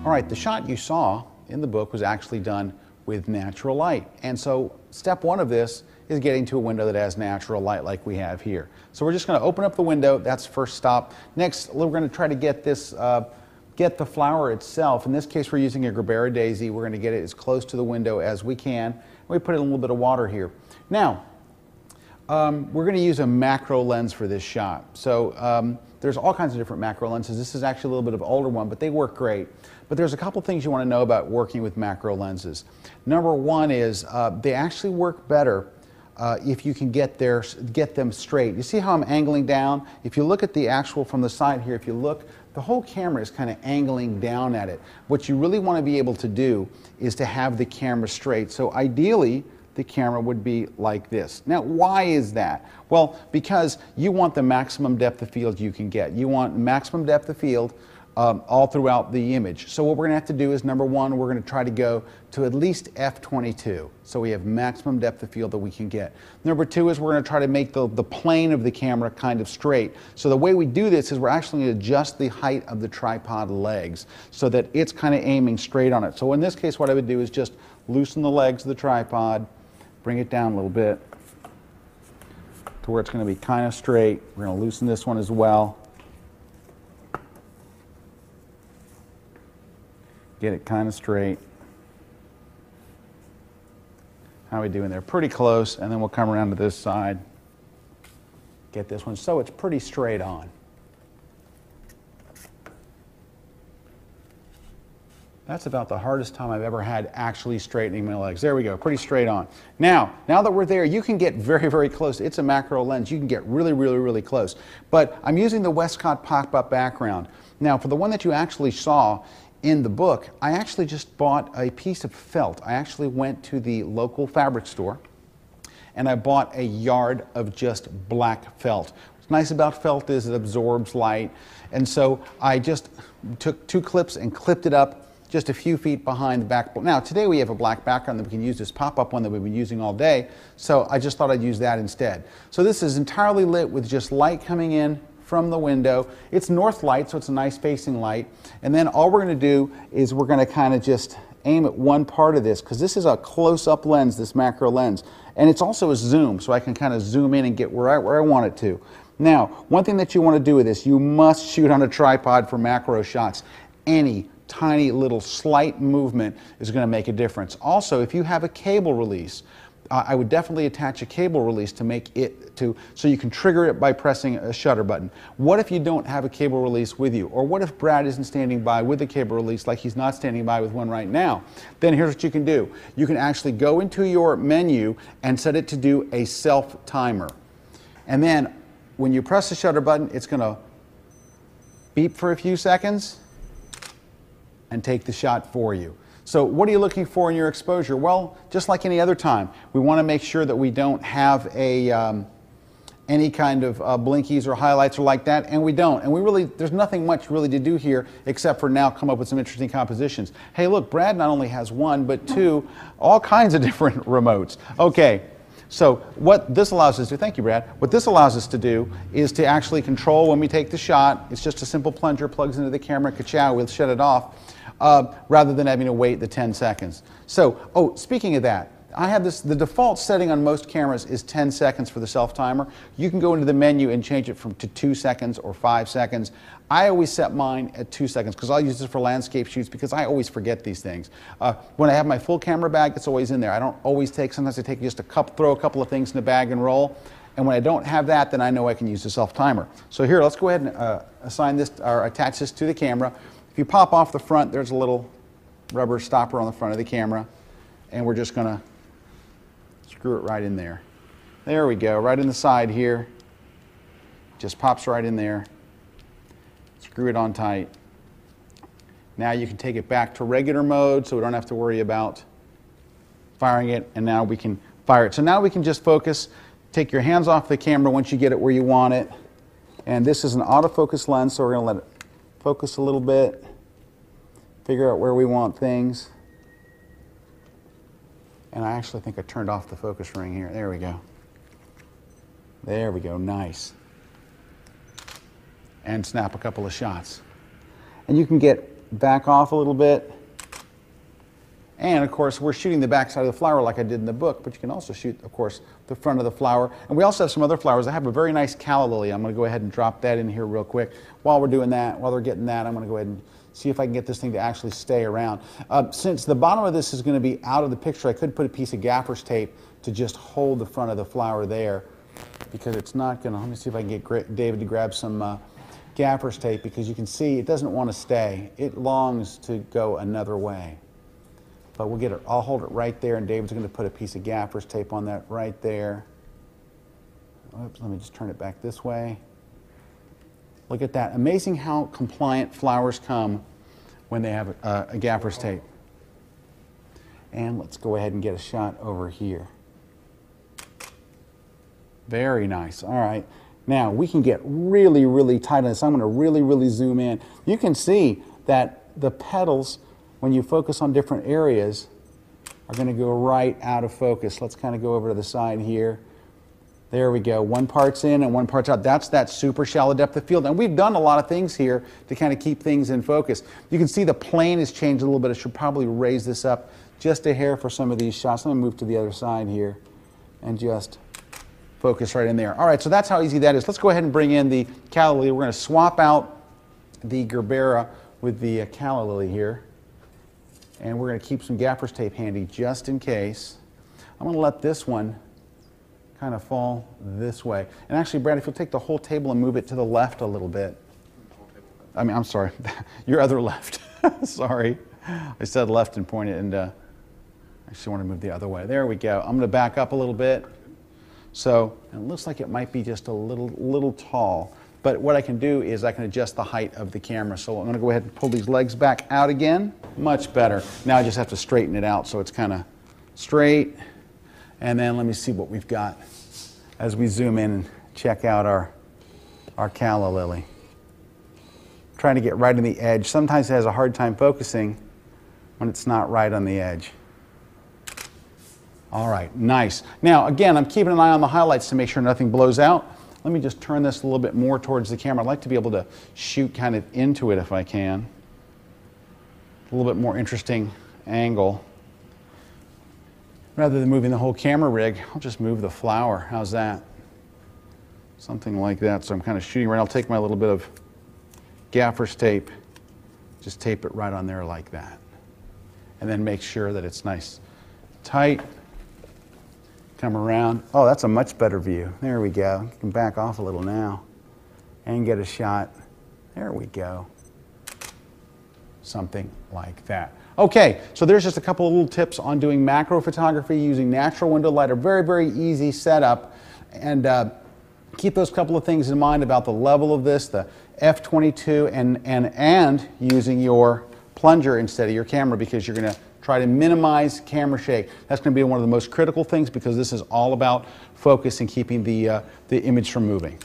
All right, the shot you saw in the book was actually done with natural light. And so step one of this is getting to a window that has natural light like we have here. So we're just going to open up the window. That's first stop. Next, we're going to try to get this, get the flower itself. In this case, we're using a Gerbera daisy. We're going to get it as close to the window as we can. We put in a little bit of water here. Now, we're going to use a macro lens for this shot. So there's all kinds of different macro lenses. This is actually a little bit of an older one, but they work great. But there's a couple things you want to know about working with macro lenses. Number one is they actually work better if you can get them straight. You see how I'm angling down? If you look at the actual from the side here, if you look, the whole camera is kind of angling down at it. What you really want to be able to do is to have the camera straight. So ideally, the camera would be like this. Now, why is that? Well, because you want the maximum depth of field you can get. You want maximum depth of field all throughout the image. So what we're going to have to do is, number one, we're going to try to go to at least f22. So we have maximum depth of field that we can get. Number two is we're going to try to make the plane of the camera kind of straight. So the way we do this is we're actually going to adjust the height of the tripod legs so that it's kind of aiming straight on it. So in this case, what I would do is just loosen the legs of the tripod, bring it down a little bit to where it's going to be kind of straight. We're going to loosen this one as well. Get it kind of straight. How are we doing there? Pretty close, and then we'll come around to this side. Get this one so it's pretty straight on. That's about the hardest time I've ever had actually straightening my legs. There we go, pretty straight on. Now that we're there, you can get very, very close. It's a macro lens. You can get really, really, really close. But I'm using the Westcott pop-up background. Now, for the one that you actually saw in the book, I actually just bought a piece of felt. I actually went to the local fabric store and I bought a yard of just black felt. What's nice about felt is it absorbs light. And so I just took 2 clips and clipped it up just a few feet behind the back. Now today we have a black background that we can use, this pop-up one that we've been using all day, so I just thought I'd use that instead. So this is entirely lit with just light coming in from the window. It's north light, so it's a nice facing light. And then all we're going to do is we're going to kind of just aim at one part of this, because this is a close-up lens, this macro lens. And it's also a zoom, so I can kind of zoom in and get where I want it to. Now, one thing that you want to do with this, you must shoot on a tripod for macro shots. Any tiny little slight movement is going to make a difference. Also, if you have a cable release, I would definitely attach a cable release to make it so you can trigger it by pressing a shutter button. What if you don't have a cable release with you? Or what if Brad isn't standing by with a cable release like he's not standing by with one right now? Then here's what you can do. You can actually go into your menu and set it to do a self timer. And then when you press the shutter button, it's going to beep for a few seconds and take the shot for you. So what are you looking for in your exposure? Well, just like any other time, we want to make sure that we don't have any kind of blinkies or highlights or like that, and we don't. And there's nothing much really to do here except for now come up with some interesting compositions. Hey, look, Brad not only has 1, but 2, all kinds of different remotes. Okay, so what this allows us to do, thank you, Brad, what this allows us to do is to actually control when we take the shot. It's just a simple plunger, plugs into the camera, ka-chow, we'll shut it off. Rather than having to wait the 10 seconds. So, speaking of that, I have this, the default setting on most cameras is 10 seconds for the self-timer. You can go into the menu and change it to 2 seconds or 5 seconds. I always set mine at 2 seconds because I'll use this for landscape shoots because I always forget these things. When I have my full camera bag, it's always in there. I don't always sometimes I take just throw a couple of things in the bag and roll. And when I don't have that, then I know I can use the self-timer. So here, let's go ahead and assign this or attach this to the camera. If you pop off the front, there's a little rubber stopper on the front of the camera, and we're just going to screw it right in there. There we go, right in the side here. Just pops right in there. Screw it on tight. Now you can take it back to regular mode so we don't have to worry about firing it, and now we can fire it. So now we can just focus. Take your hands off the camera once you get it where you want it. And this is an autofocus lens, so we're going to let it focus a little bit, figure out where we want things. And I actually think I turned off the focus ring here. There we go. There we go, nice. And snap a couple of shots. And you can get back off a little bit. And of course, we're shooting the back side of the flower like I did in the book, but you can also shoot, of course, the front of the flower. And we also have some other flowers. I have a very nice calla lily. I'm going to go ahead and drop that in here real quick. While we're doing that, while they're getting that, I'm going to go ahead and see if I can get this thing to actually stay around. Since the bottom of this is going to be out of the picture, I could put a piece of gaffer's tape to just hold the front of the flower there, because it's not going to, let me see if I can get David to grab some gaffer's tape, because you can see it doesn't want to stay. It longs to go another way. But we'll get it, I'll hold it right there, and David's going to put a piece of gaffer's tape on that right there. Oops, let me just turn it back this way. Look at that. Amazing how compliant flowers come when they have a gaffer's tape. And let's go ahead and get a shot over here. Very nice. All right. Now we can get really, really tight on this. I'm going to really, really zoom in. You can see that the petals, when you focus on different areas, are going to go right out of focus. Let's kind of go over to the side here. There we go. One part's in and one part's out. That's that super shallow depth of field. And we've done a lot of things here to kind of keep things in focus. You can see the plane has changed a little bit. I should probably raise this up just a hair for some of these shots. Let me move to the other side here and just focus right in there. All right, so that's how easy that is. Let's go ahead and bring in the calla lily. We're going to swap out the gerbera with the calla lily here. And we're going to keep some gaffer's tape handy just in case. I'm going to let this one kind of fall this way. And actually, Brad, if you'll take the whole table and move it to the left a little bit. I'm sorry, your other left. Sorry. I said left and pointed, and I actually want to move the other way. There we go. I'm going to back up a little bit. So it looks like it might be just a little tall. But what I can do is I can adjust the height of the camera. So I'm going to go ahead and pull these legs back out again. Much better. Now I just have to straighten it out so it's kind of straight. And then let me see what we've got as we zoom in and check out our calla lily. Trying to get right on the edge. Sometimes it has a hard time focusing when it's not right on the edge. All right, nice. Now again, I'm keeping an eye on the highlights to make sure nothing blows out. Let me just turn this a little bit more towards the camera. I'd like to be able to shoot kind of into it if I can. A little bit more interesting angle. Rather than moving the whole camera rig, I'll just move the flower. How's that? Something like that. So I'm kind of shooting right. I'll take my little bit of gaffer's tape, just tape it right on there like that. And then make sure that it's nice, tight. Come around. Oh, that's a much better view. There we go. You can back off a little now and get a shot. There we go. Something like that. Okay, so there's just a couple of little tips on doing macro photography using natural window light. A very, very easy setup. And keep those couple of things in mind about the level of this, the f/22, and using your plunger instead of your camera, because you're going to try to minimize camera shake. That's going to be one of the most critical things, because this is all about focus and keeping the image from moving.